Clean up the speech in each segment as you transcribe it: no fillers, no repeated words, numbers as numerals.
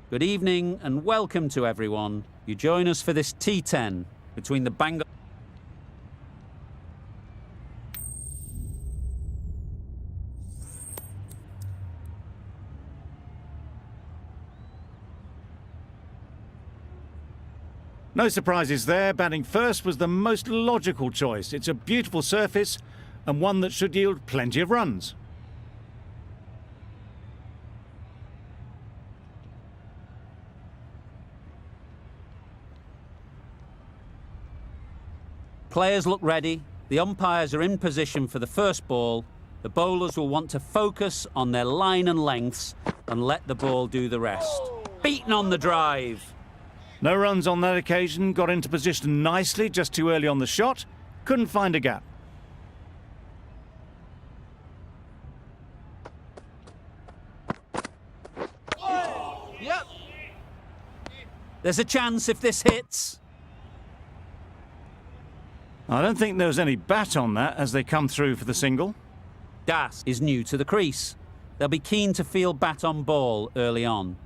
Good evening and welcome to everyone. You join us for this T10 between the Bangor... No surprises there. Batting first was the most logical choice. It's a beautiful surface and one that should yield plenty of runs. Players look ready. The umpires are in position for the first ball. The bowlers will want to focus on their line and lengths and let the ball do the rest. Beaten on the drive. No runs on that occasion. Got into position nicely, just too early on the shot. Couldn't find a gap. Yep. There's a chance if this hits. I don't think there was any bat on that as they come through for the single. Das is new to the crease. They'll be keen to feel bat on ball early on.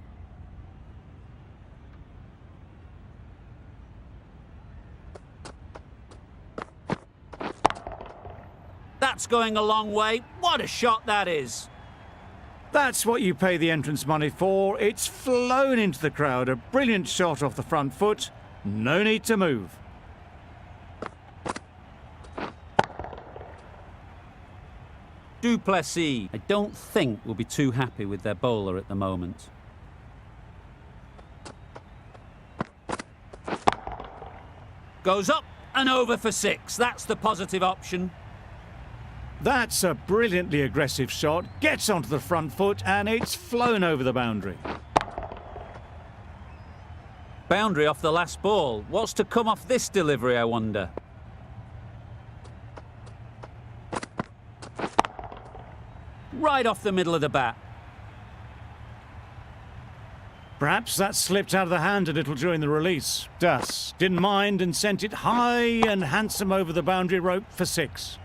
That's going a long way. What a shot that is. That's what you pay the entrance money for. It's flown into the crowd. A brilliant shot off the front foot. No need to move. Duplessis, I don't think will be too happy with their bowler at the moment. Goes up and over for 6. That's the positive option. That's a brilliantly aggressive shot. Gets onto the front foot and it's flown over the boundary. Boundary off the last ball. What's to come off this delivery, I wonder? Right off the middle of the bat. Perhaps that slipped out of the hand a little during the release. Das didn't mind and sent it high and handsome over the boundary rope for 6.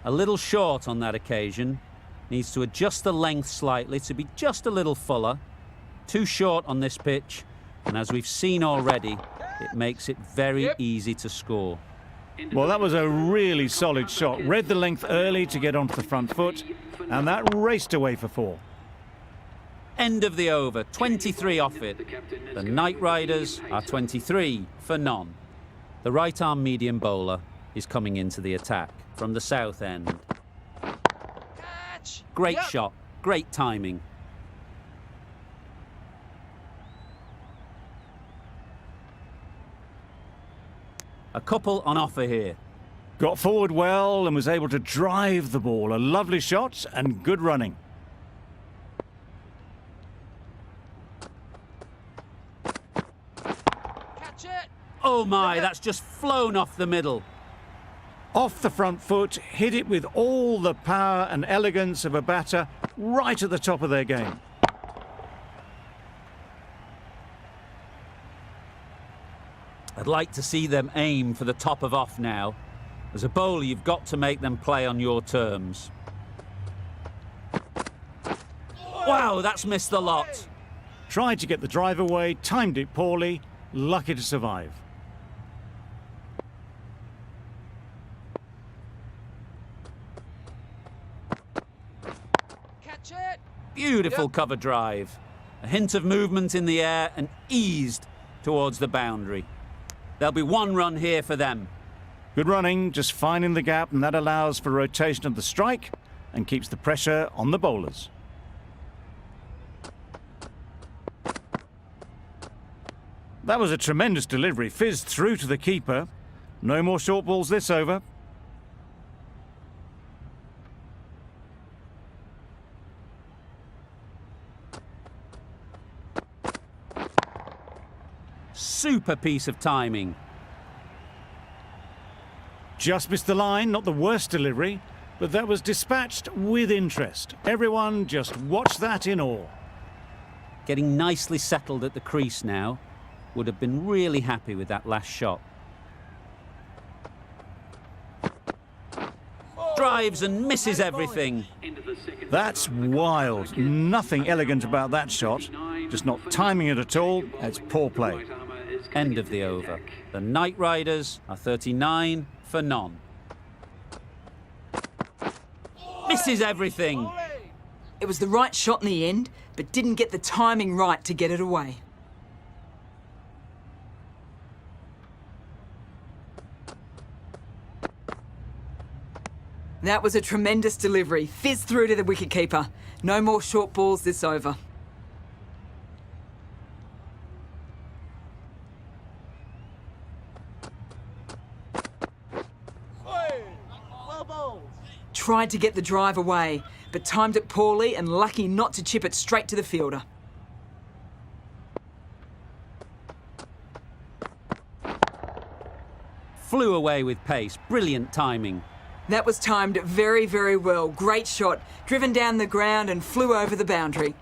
A little short on that occasion. Needs to adjust the length slightly to be just a little fuller. Too short on this pitch, and as we've seen already, it makes it very easy to score. Well, that was a really solid shot. Read the length early to get onto the front foot, and that raced away for 4. End of the over, 23 off it. The Night Riders are 23 for none. The right-arm medium bowler is coming into the attack from the south end. Great shot, great timing. A couple on offer here. Got forward well and was able to drive the ball. A lovely shot and good running. Catch it! Oh my, that's just flown off the middle. Off the front foot, hit it with all the power and elegance of a batter right at the top of their game. I'd like to see them aim for the top of off now. As a bowler, you've got to make them play on your terms. Wow, that's missed the lot. Tried to get the drive away, timed it poorly, lucky to survive. Catch it! Beautiful cover drive. A hint of movement in the air and eased towards the boundary. There'll be 1 run here for them. Good running, just finding the gap, and that allows for rotation of the strike and keeps the pressure on the bowlers. That was a tremendous delivery, fizzed through to the keeper. No more short balls this over. Super piece of timing. Just missed the line, not the worst delivery, but that was dispatched with interest. Everyone just watched that in awe. Getting nicely settled at the crease now. Would have been really happy with that last shot. Drive drives and misses everything. That's wild. Nothing elegant about that shot. Just not timing it at all. It's poor play. End of the over. The Knight Riders are 39 for none. Misses everything. It was the right shot in the end, but didn't get the timing right to get it away. That was a tremendous delivery. Fizzed through to the wicketkeeper. No more short balls this over. Tried to get the drive away, but timed it poorly and lucky not to chip it straight to the fielder. Flew away with pace. Brilliant timing. That was timed very, very well. Great shot. Driven down the ground and flew over the boundary.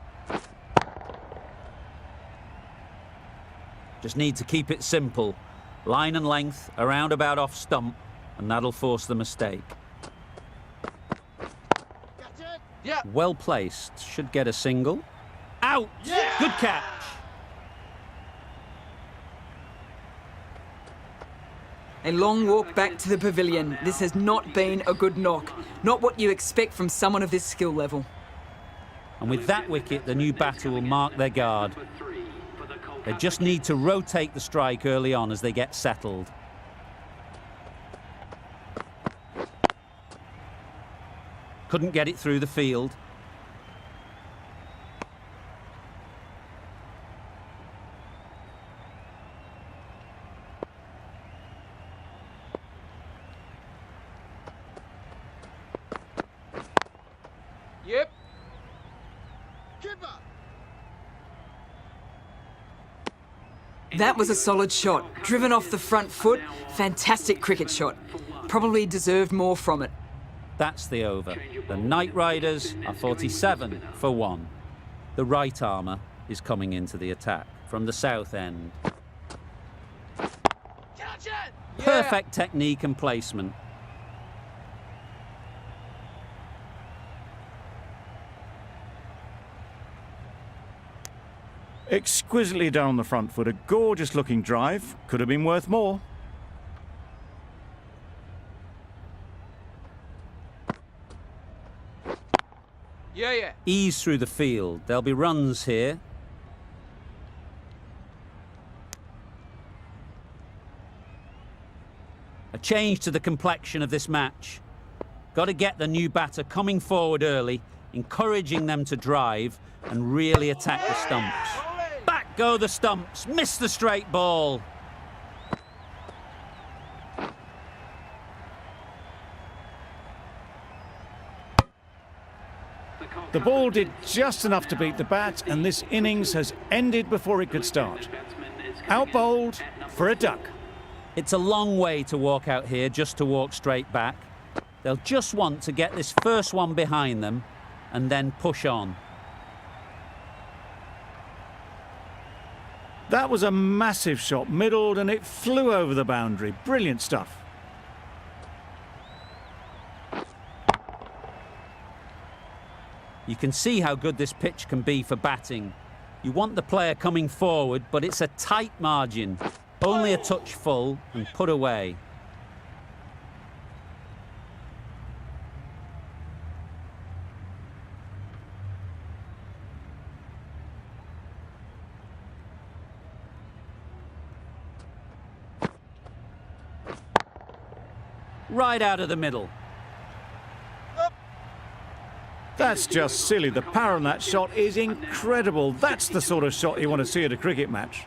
Just need to keep it simple. Line and length, around about off stump, and that'll force the mistake. Yeah. Well placed. Should get a single. Out! Yeah. Good catch. A long walk back to the pavilion. This has not been a good knock. Not what you expect from someone of this skill level. And with that wicket, the new batter will mark their guard. They just need to rotate the strike early on as they get settled. Couldn't get it through the field. Yep. That was a solid shot. Driven off the front foot. Fantastic cricket shot. Probably deserved more from it. That's the over. The Knight Riders are 47 for 1. The right armour is coming into the attack from the south end. Catch it! Perfect technique and placement. Exquisitely down the front foot. A gorgeous looking drive. Could have been worth more. Yeah. Ease through the field. There'll be runs here. A change to the complexion of this match. Got to get the new batter coming forward early, encouraging them to drive and really attack the stumps. Back go the stumps. Miss the straight ball. The ball did just enough to beat the bat, and this innings has ended before it could start. Out bowled for a duck. It's a long way to walk out here just to walk straight back. They'll just want to get this first one behind them and then push on. That was a massive shot, middled, and it flew over the boundary. Brilliant stuff. You can see how good this pitch can be for batting. You want the player coming forward, but it's a tight margin. Only a touch full and put away. Right out of the middle. That's just silly. The power on that shot is incredible. That's the sort of shot you want to see at a cricket match.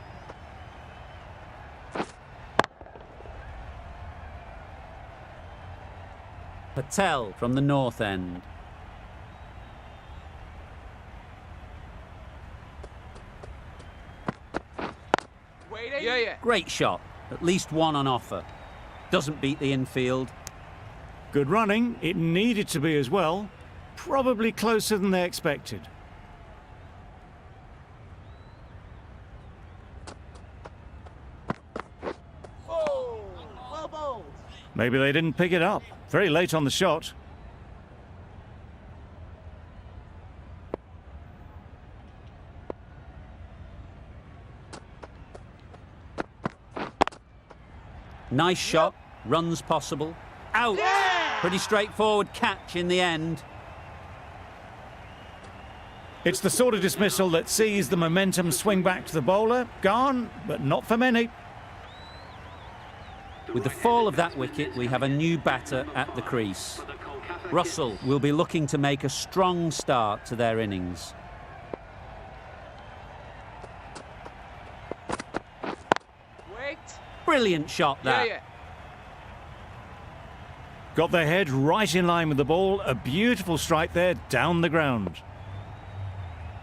Patel from the north end. Yeah. Great shot. At least one on offer. Doesn't beat the infield. Good running. It needed to be as well. Probably closer than they expected. Oh, well bowled. Maybe they didn't pick it up. Very late on the shot. Nice shot, runs possible. Out! Pretty straightforward catch in the end. It's the sort of dismissal that sees the momentum swing back to the bowler. Gone, but not for many. With the fall of that wicket, we have a new batter at the crease. Russell will be looking to make a strong start to their innings. Wait. Brilliant shot, that. Yeah. Got their head right in line with the ball. A beautiful strike there, down the ground.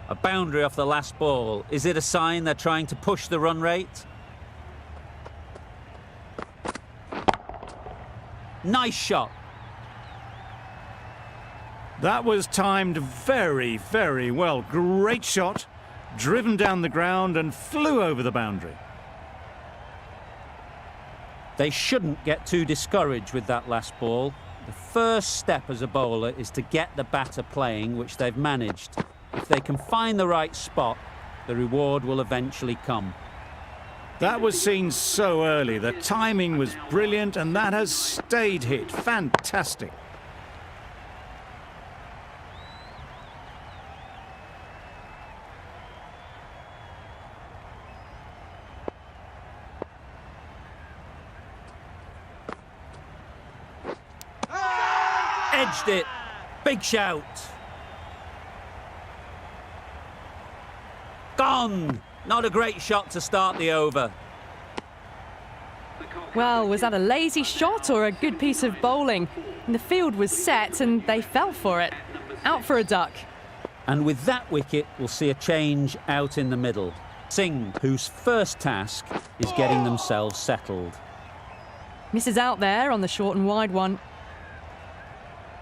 A boundary off the last ball. Is it a sign they're trying to push the run rate? Nice shot. That was timed very, very well. Great shot, driven down the ground and flew over the boundary. They shouldn't get too discouraged with that last ball. The first step as a bowler is to get the batter playing, which they've managed. If they can find the right spot, the reward will eventually come. That was seen so early. The timing was brilliant and that has stayed hit. Fantastic. Edged it. Big shout. Gone. Not a great shot to start the over. Well, was that a lazy shot or a good piece of bowling? The field was set and they fell for it. Out for a duck. And with that wicket, we'll see a change out in the middle. Singh, whose first task is getting themselves settled. Misses out there on the short and wide one.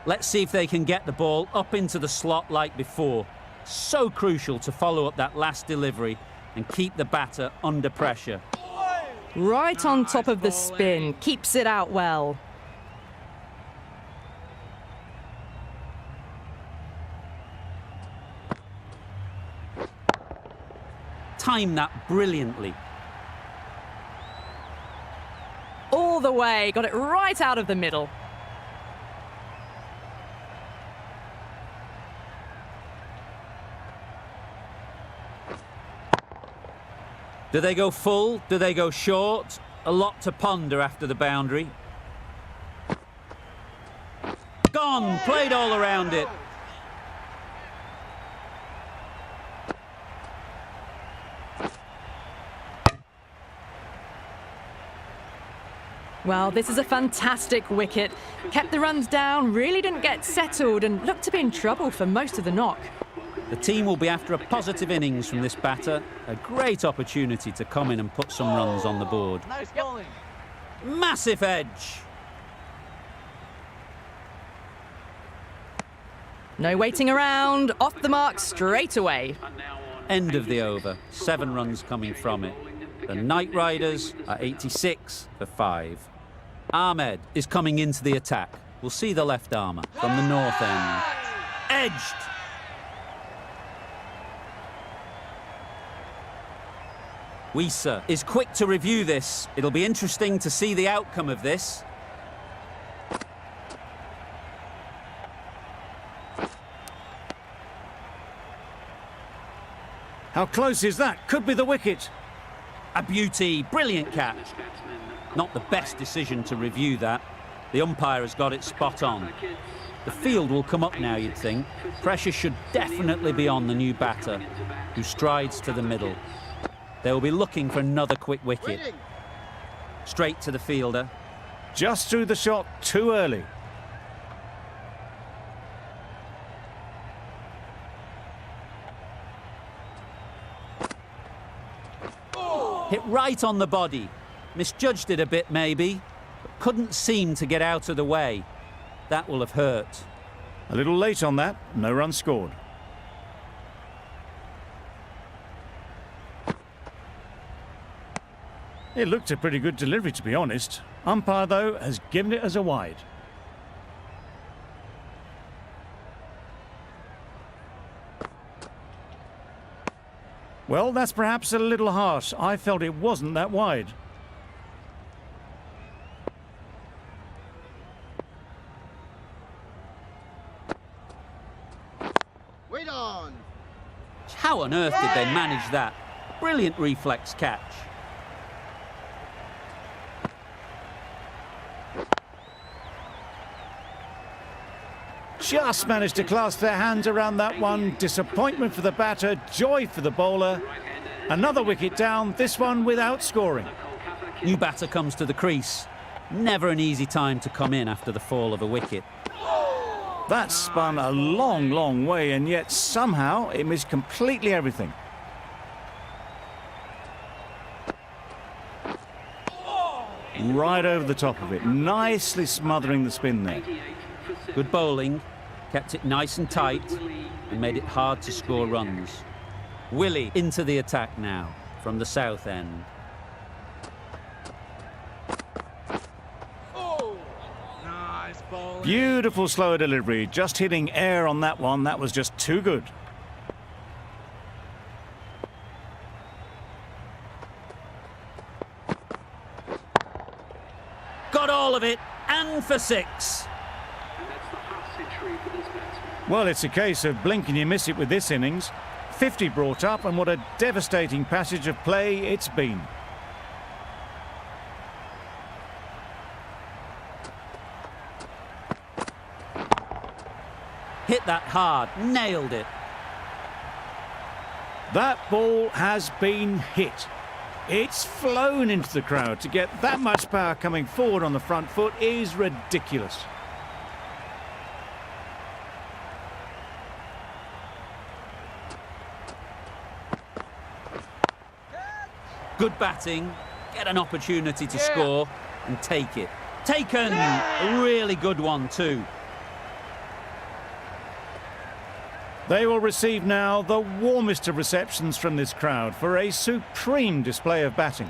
Let's see if they can get the ball up into the slot like before. So crucial to follow up that last delivery and keep the batter under pressure. Right on top of the spin. Keeps it out well. Timed that brilliantly. All the way. Got it right out of the middle. Do they go full? Do they go short? A lot to ponder after the boundary. Gone! Played all around it. Well, this is a fantastic wicket. Kept the runs down, really didn't get settled and looked to be in trouble for most of the knock. The team will be after a positive innings from this batter. A great opportunity to come in and put some runs on the board. Nice bowling. Massive edge. No waiting around. Off the mark straight away. End of the over. 7 runs coming from it. The Knight Riders are 86 for 5. Ahmed is coming into the attack. We'll see the left armour from the north end. Edged. Wisa is quick to review this. It'll be interesting to see the outcome of this. How close is that? Could be the wicket. A beauty, brilliant catch. Not the best decision to review that. The umpire has got it spot on. The field will come up now, you'd think. Pressure should definitely be on the new batter, who strides to the middle. They will be looking for another quick wicket. Straight to the fielder. Just threw the shot too early. Hit right on the body. Misjudged it a bit maybe, but couldn't seem to get out of the way. That will have hurt. A little late on that, no run scored. It looked a pretty good delivery, to be honest. Umpire, though, has given it as a wide. Well, that's perhaps a little harsh. I felt it wasn't that wide. Right on. How on earth did they manage that? Brilliant reflex catch. Just managed to clasp their hands around that one. Disappointment for the batter, joy for the bowler. Another wicket down, this one without scoring. New batter comes to the crease. Never an easy time to come in after the fall of a wicket. That spun a long, long way, and yet somehow it missed completely everything. Right over the top of it, nicely smothering the spin there. Good bowling, kept it nice and tight, and made it hard to score runs. Willie into the attack now, from the south end. Beautiful slower delivery, just hitting air on that one. That was just too good. Got all of it, and for 6. Well, it's a case of blink and you miss it with this innings. 50 brought up, and what a devastating passage of play it's been. Hit that hard, nailed it. That ball has been hit. It's flown into the crowd. To get that much power coming forward on the front foot is ridiculous. Good batting, get an opportunity to score and take it. Taken! A really good one too. They will receive now the warmest of receptions from this crowd for a supreme display of batting.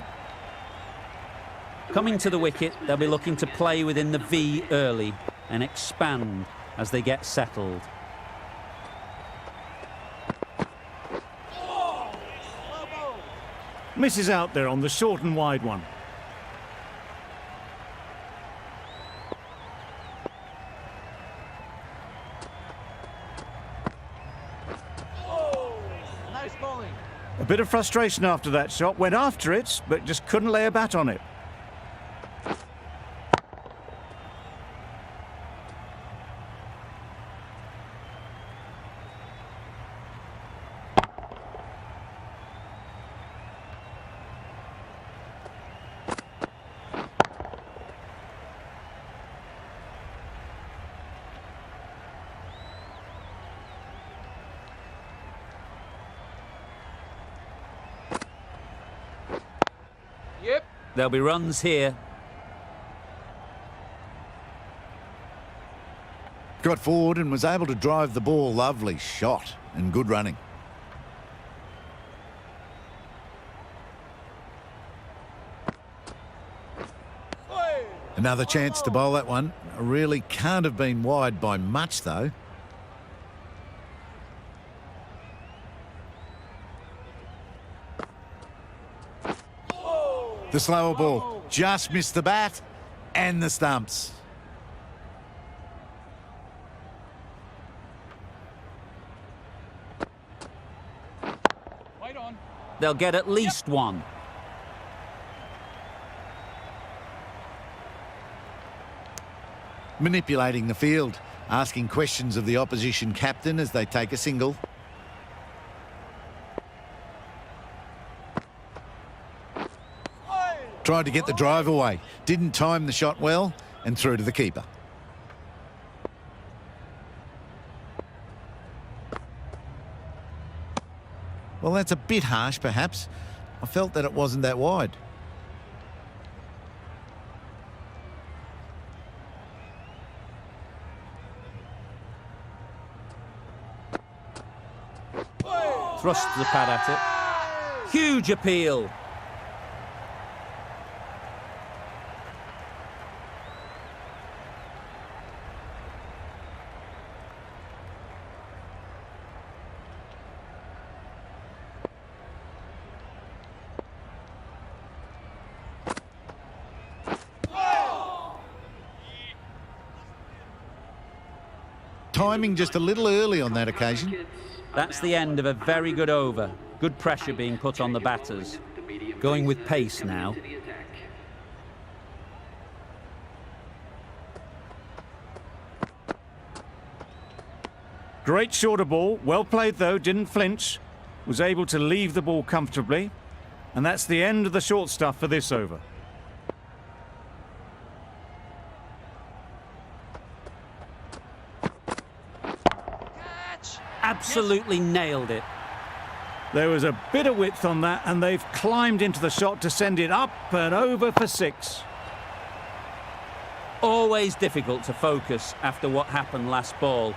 Coming to the wicket, they'll be looking to play within the V early and expand as they get settled. Misses out there on the short and wide one. A bit of frustration after that shot. Went after it, but just couldn't lay a bat on it. Yep. There'll be runs here. Got forward and was able to drive the ball. Lovely shot and good running. Another chance to bowl that one. Really can't have been wide by much, though. The slower ball just missed the bat and the stumps. Right on. They'll get at least one. Manipulating the field, asking questions of the opposition captain as they take a single. Tried to get the drive away, didn't time the shot well, and through to the keeper. Well, that's a bit harsh, perhaps. I felt that it wasn't that wide. Thrust the pad at it. Huge appeal. Timing just a little early on that occasion. That's the end of a very good over. Good pressure being put on the batters. Going with pace now. Great shorter ball. Well played though, didn't flinch. Was able to leave the ball comfortably. And that's the end of the short stuff for this over. Absolutely nailed it. There was a bit of width on that, and they've climbed into the shot to send it up and over for 6. Always difficult to focus after what happened last ball,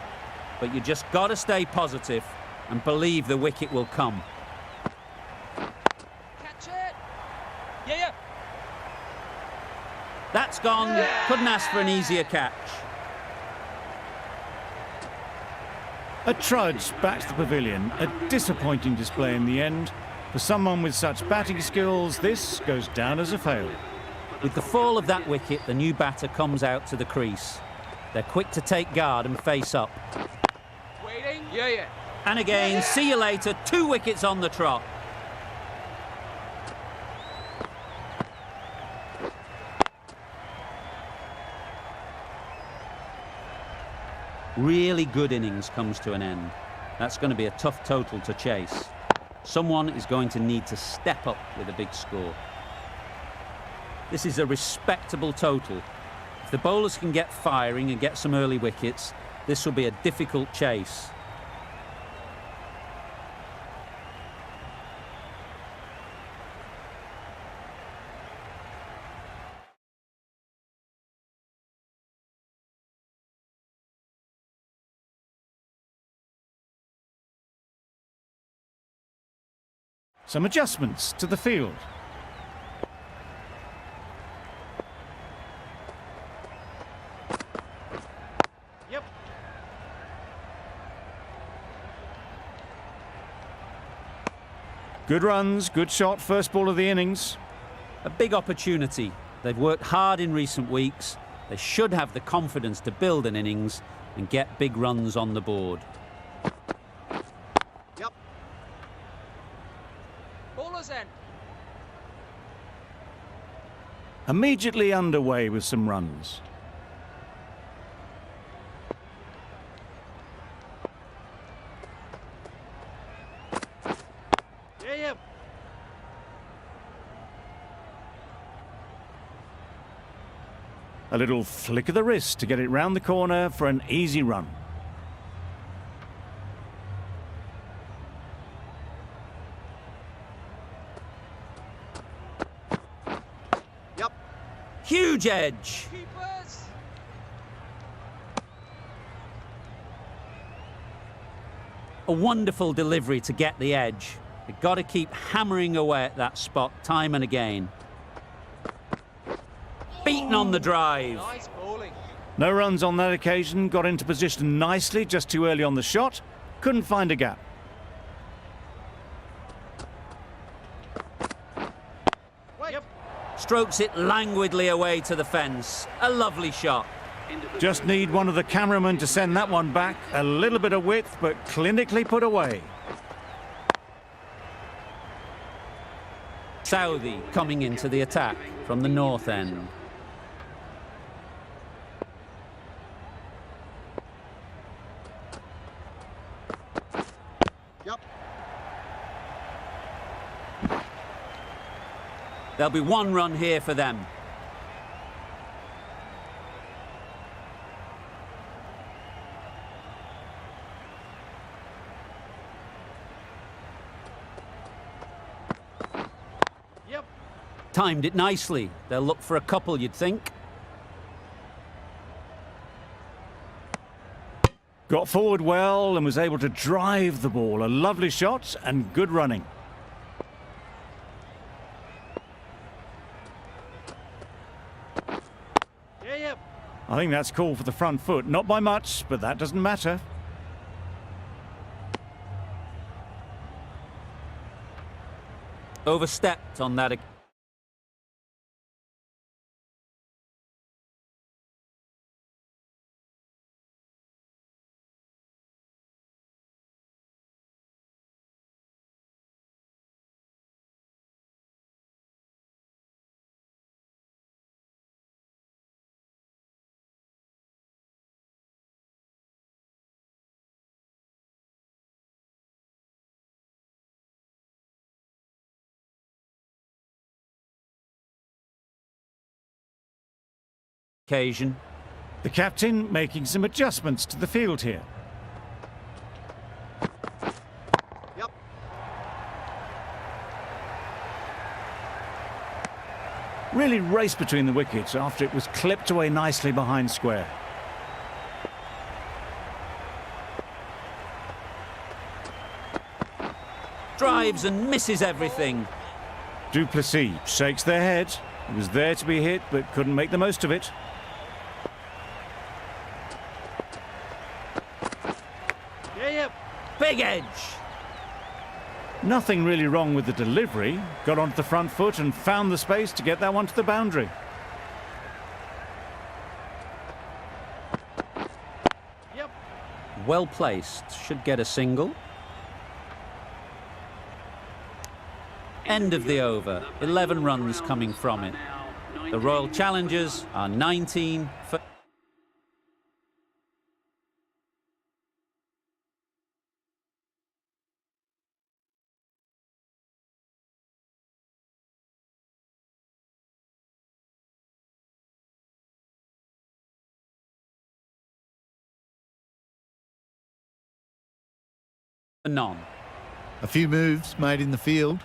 but you just got to stay positive and believe the wicket will come. Catch it. Yeah. That's gone. Couldn't ask for an easier catch. A trudge back to the pavilion. A disappointing display in the end. For someone with such batting skills, this goes down as a failure. With the fall of that wicket, the new batter comes out to the crease. They're quick to take guard and face up. Waiting. Yeah. And again, see you later, 2 wickets on the trot. Really good innings comes to an end. That's going to be a tough total to chase. Someone is going to need to step up with a big score. This is a respectable total. If the bowlers can get firing and get some early wickets, this will be a difficult chase. Some adjustments to the field. Yep. Good runs, good shot, first ball of the innings. A big opportunity. They've worked hard in recent weeks. They should have the confidence to build an innings and get big runs on the board. Yep. Bowler's end. Immediately underway with some runs. Yeah. A little flick of the wrist to get it round the corner for an easy run. Yep. Huge edge. Keepers. A wonderful delivery to get the edge. They've got to keep hammering away at that spot time and again. Beaten on the drive. Nice bowling. No runs on that occasion, got into position nicely just too early on the shot. Couldn't find a gap. Yep. Strokes it languidly away to the fence. A lovely shot. Just need one of the cameramen to send that one back. A little bit of width, but clinically put away. Southey coming into the attack from the north end. Yep. There'll be 1 run here for them. Yep. Timed it nicely. They'll look for a couple, you'd think. Got forward well and was able to drive the ball. A lovely shot and good running. Yeah. I think that's called for the front foot. Not by much, but that doesn't matter. Overstepped on that occasion. The captain making some adjustments to the field here. Yep. Really raced between the wickets after it was clipped away nicely behind square. Drives and misses everything. Du Plessis shakes their head. It was there to be hit, but couldn't make the most of it. Yep. Big edge. Nothing really wrong with the delivery. Got onto the front foot and found the space to get that one to the boundary. Yep. Well placed. Should get a single. End of the over. 11 runs coming from it. The Royal Challengers are 19 for... none. A few moves made in the field.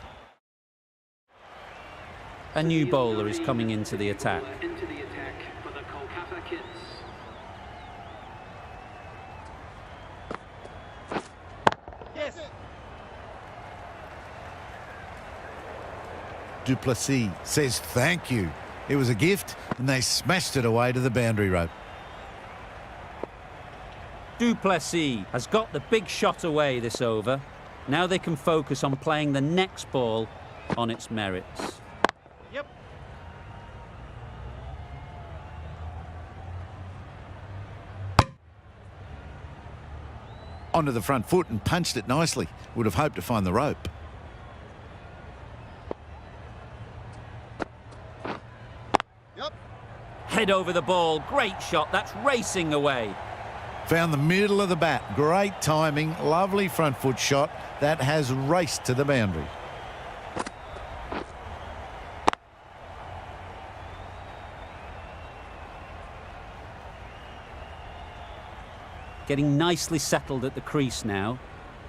A new bowler is coming into the attack. Into the attack for the Kolkata Kids. Yes. Du Plessis says thank you. It was a gift and they smashed it away to the boundary rope. Du Plessis has got the big shot away this over. Now they can focus on playing the next ball on its merits. Yep. Onto the front foot and punched it nicely. Would have hoped to find the rope. Yep. Head over the ball. Great shot. That's racing away. Found the middle of the bat. Great timing. Lovely front foot shot. That has raced to the boundary. Getting nicely settled at the crease now.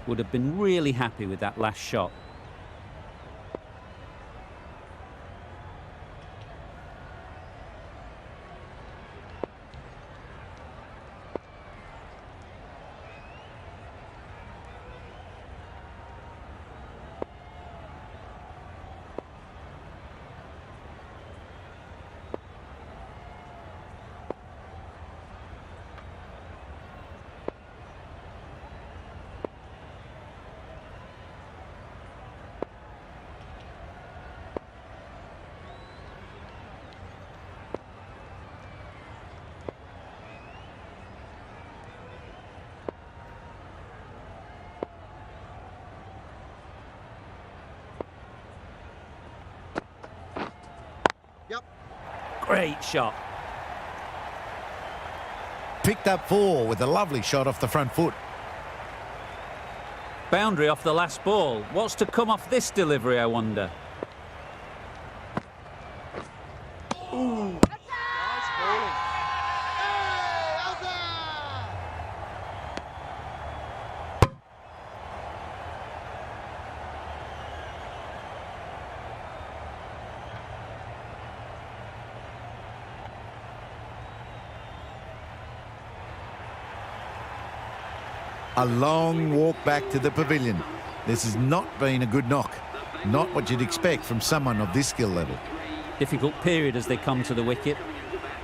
Would have been really happy with that last shot. Yep. Great shot. Picked up 4 with a lovely shot off the front foot. Boundary off the last ball. What's to come off this delivery, I wonder? Nice bowling. A long walk back to the pavilion. This has not been a good knock. Not what you'd expect from someone of this skill level. Difficult period as they come to the wicket.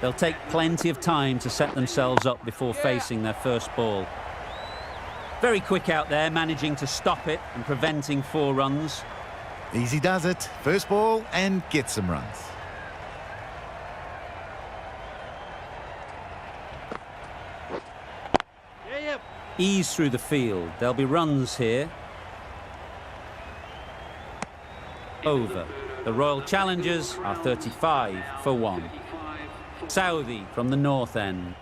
They'll take plenty of time to set themselves up before facing their first ball. Very quick out there, managing to stop it and preventing 4 runs. Easy does it. First ball and gets some runs. Yep. Ease through the field. There'll be runs here. Over. The Royal Challengers are 35 for 1. Southey from the north end.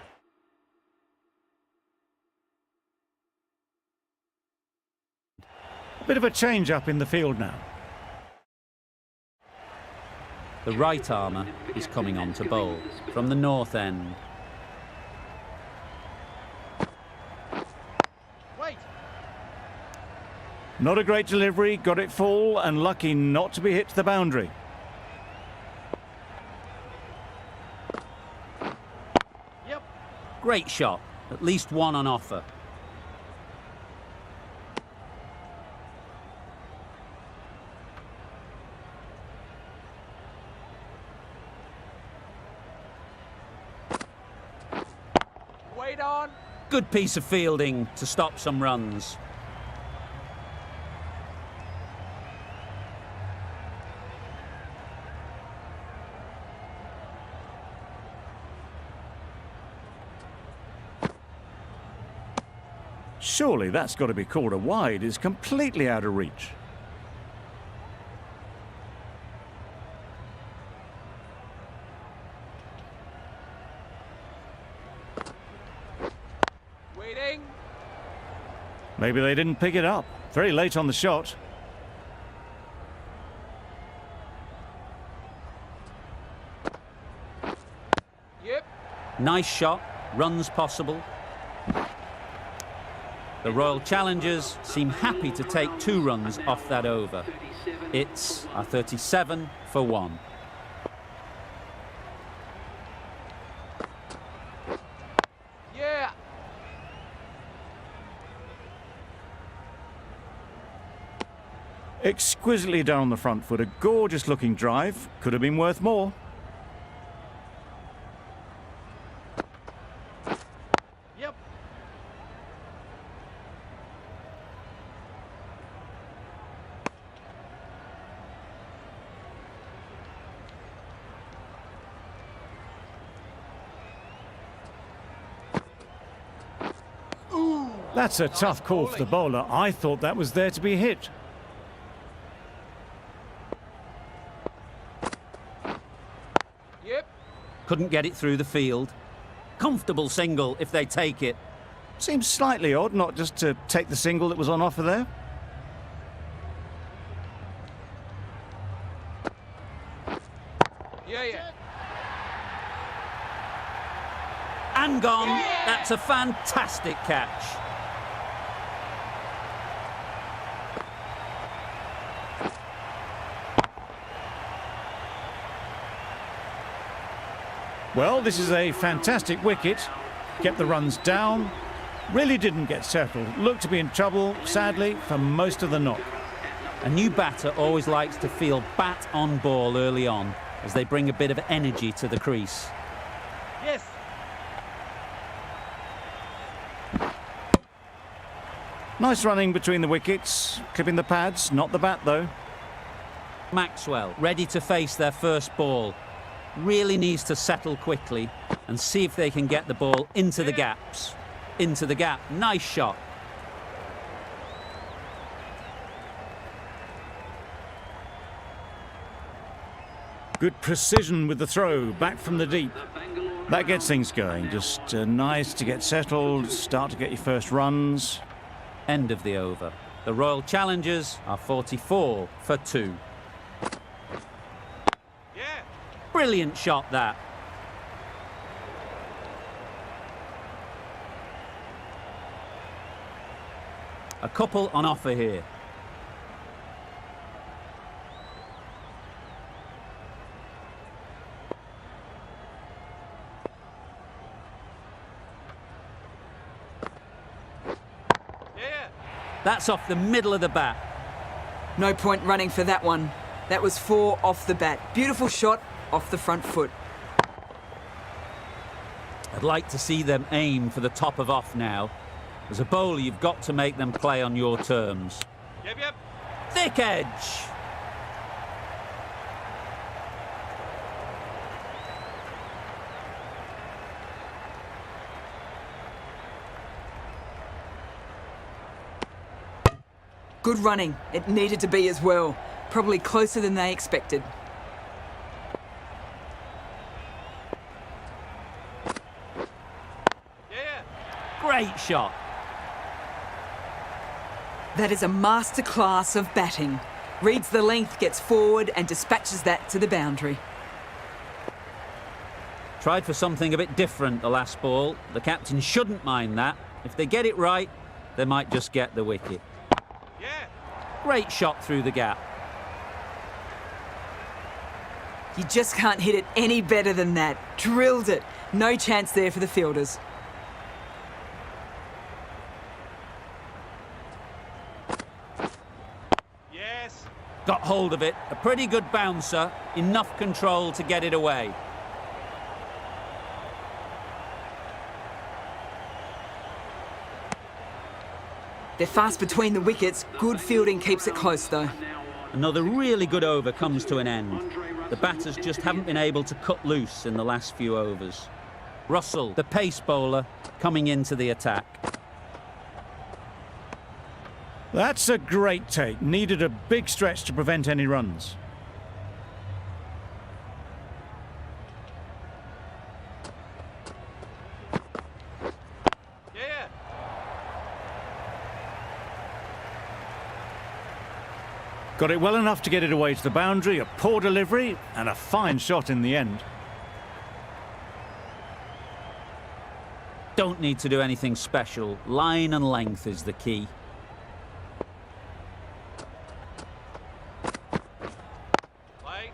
A bit of a change up in the field now. The right armour is coming on to bowl from the north end. Wait. Not a great delivery, got it full and lucky not to be hit to the boundary. Yep. Great shot, at least one on offer. Wait on. Good piece of fielding to stop some runs. Surely that's got to be called a wide. It's completely out of reach. Waiting. Maybe they didn't pick it up. Very late on the shot. Yep. Nice shot, runs possible. The Royal Challengers seem happy to take 2 runs off that over. It's a 37 for 1. Yeah. Exquisitely down the front foot. A gorgeous looking drive. Could have been worth more. Yep. That's a tough call for the bowler. I thought that was there to be hit. Yep. Couldn't get it through the field. Comfortable single if they take it. Seems slightly odd not just to take the single that was on offer there. Yeah. And gone. That's a fantastic catch. Well, this is a fantastic wicket. Kept the runs down. Really didn't get settled. Looked to be in trouble, sadly, for most of the knock. A new batter always likes to feel bat on ball early on as they bring a bit of energy to the crease. Yes. Nice running between the wickets. Clipping the pads, not the bat though. Maxwell ready to face their first ball. Really needs to settle quickly and see if they can get the ball into the gaps. Into the gap. Nice shot. Good precision with the throw, back from the deep. That gets things going. Just nice to get settled, start to get your first runs. End of the over. The Royal Challengers are 44 for 2. Yeah. Brilliant shot that. A couple on offer here. Yeah. That's off the middle of the bat. No point running for that one. That was 4 off the bat. Beautiful shot off the front foot. I'd like to see them aim for the top of off now. As a bowler, you've got to make them play on your terms. Yep. Thick edge. Good running. It needed to be as well. Probably closer than they expected. Yeah. Great shot. That is a masterclass of batting. Reads the length, gets forward and dispatches that to the boundary. Tried for something a bit different the last ball. The captain shouldn't mind that. If they get it right, they might just get the wicket. Yeah. Great shot through the gap. You just can't hit it any better than that. Drilled it. No chance there for the fielders. Yes. Got hold of it. A pretty good bouncer. Enough control to get it away. They're fast between the wickets. Good fielding keeps it close, though. Another really good over comes to an end. The batters just haven't been able to cut loose in the last few overs. Russell, the pace bowler, coming into the attack. That's a great take. Needed a big stretch to prevent any runs. Yeah. Got it well enough to get it away to the boundary, a poor delivery and a fine shot in the end. Don't need to do anything special. Line and length is the key. Play.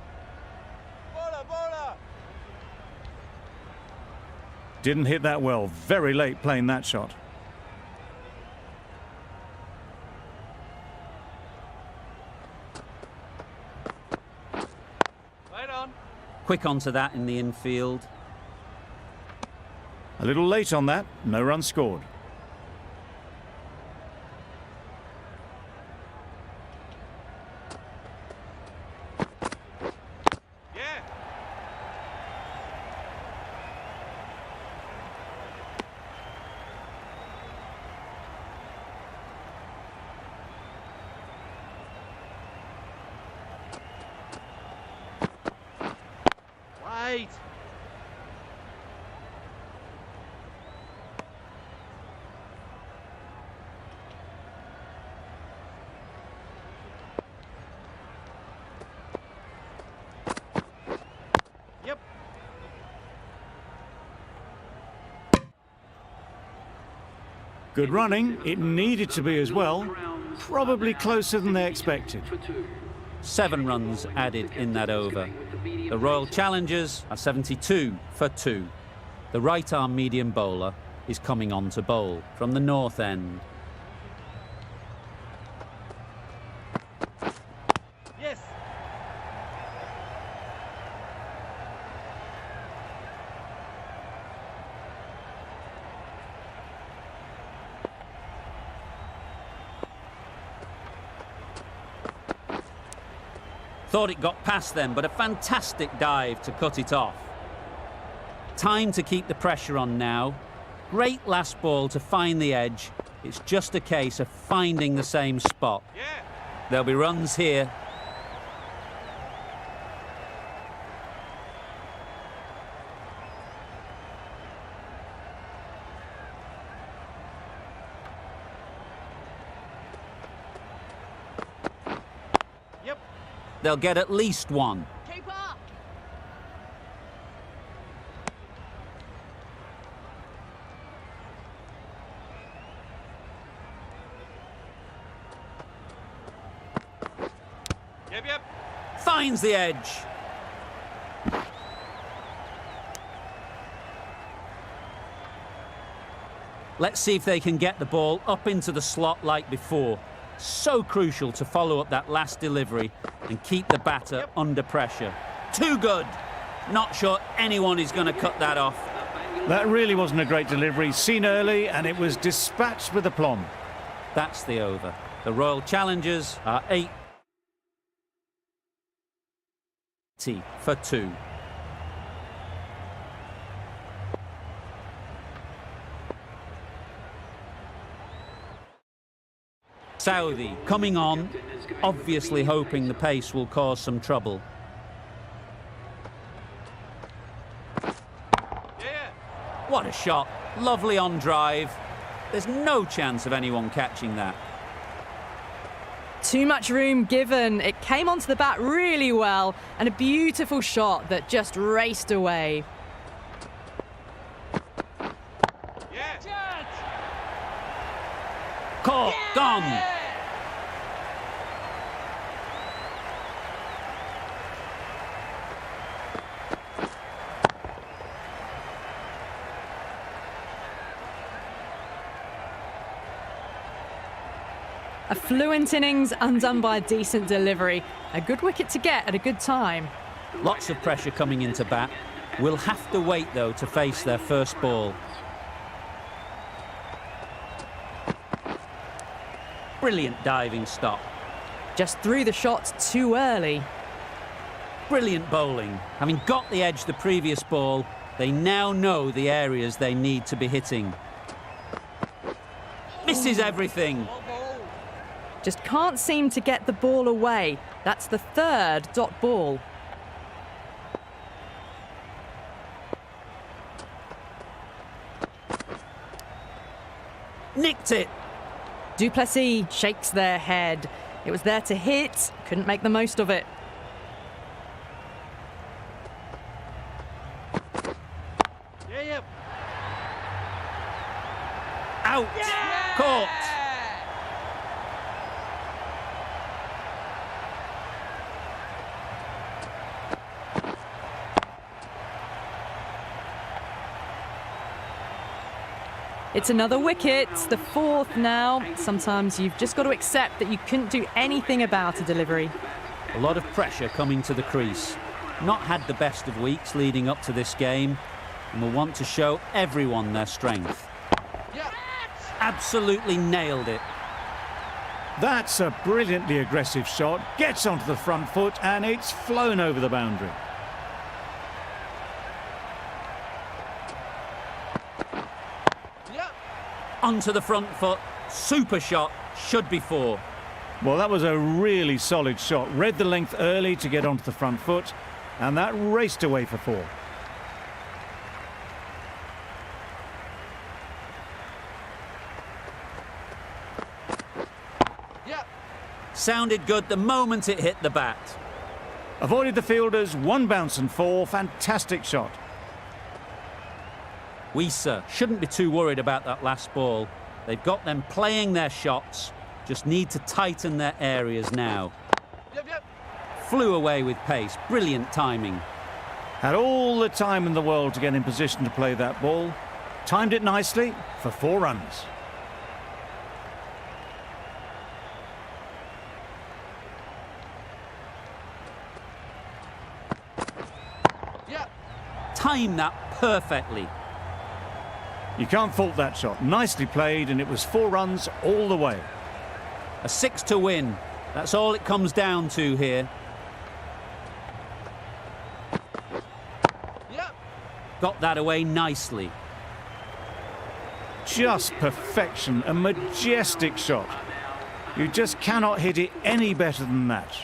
Bowler, bowler. Didn't hit that well. Very late playing that shot. Right on. Quick onto that in the infield. A little late on that. No run scored. Yeah. Wait. Yep. Good running. It needed to be as well. Probably closer than they expected. 7 runs added in that over. The Royal Challengers are 72 for 2. The right-arm medium bowler is coming on to bowl from the north end. Yes. Thought it got past them, but a fantastic dive to cut it off. Time to keep the pressure on now. Great last ball to find the edge. It's just a case of finding the same spot. Yeah. There'll be runs here. Yep. They'll get at least one. Keeper. Yep. Finds the edge. Let's see if they can get the ball up into the slot like before. So crucial to follow up that last delivery and keep the batter under pressure. Too good. Not sure anyone is going to cut that off. That really wasn't a great delivery. Seen early and it was dispatched with aplomb. That's the over. The Royal Challengers are 80 for 2. Saudi coming on, obviously hoping the pace will cause some trouble. Yeah. What a shot. Lovely on drive. There's no chance of anyone catching that. Too much room given. It came onto the bat really well, and a beautiful shot that just raced away. Caught, gone. A fluent innings undone by a decent delivery. A good wicket to get at a good time. Lots of pressure coming into bat. Will have to wait, though, to face their first ball. Brilliant diving stop. Just threw the shot too early. Brilliant bowling. Having got the edge the previous ball, they now know the areas they need to be hitting. Misses everything. Just can't seem to get the ball away. That's the third dot ball. Nicked it. Du Plessis shakes their head. It was there to hit, couldn't make the most of it. Yeah. Out. Caught. It's another wicket, the fourth now. Sometimes you've just got to accept that you couldn't do anything about a delivery. A lot of pressure coming to the crease. Not had the best of weeks leading up to this game, and will want to show everyone their strength. Absolutely nailed it. That's a brilliantly aggressive shot. Gets onto the front foot and it's flown over the boundary. Onto the front foot. Super shot. Should be four. Well, that was a really solid shot. Read the length early to get onto the front foot, and that raced away for four. Sounded good the moment it hit the bat. Avoided the fielders, one bounce and four. Fantastic shot. Weiser shouldn't be too worried about that last ball. They've got them playing their shots, just need to tighten their areas now. Flew away with pace, brilliant timing. Had all the time in the world to get in position to play that ball. Timed it nicely for 4 runs. Timed that perfectly. You can't fault that shot. Nicely played, and it was 4 runs all the way. A 6 to win. That's all it comes down to here. Got that away nicely. Just perfection, a majestic shot. You just cannot hit it any better than that.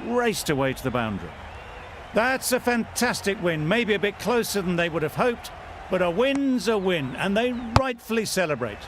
Raced away to the boundary. That's a fantastic win, maybe a bit closer than they would have hoped, but a win's a win, and they rightfully celebrate.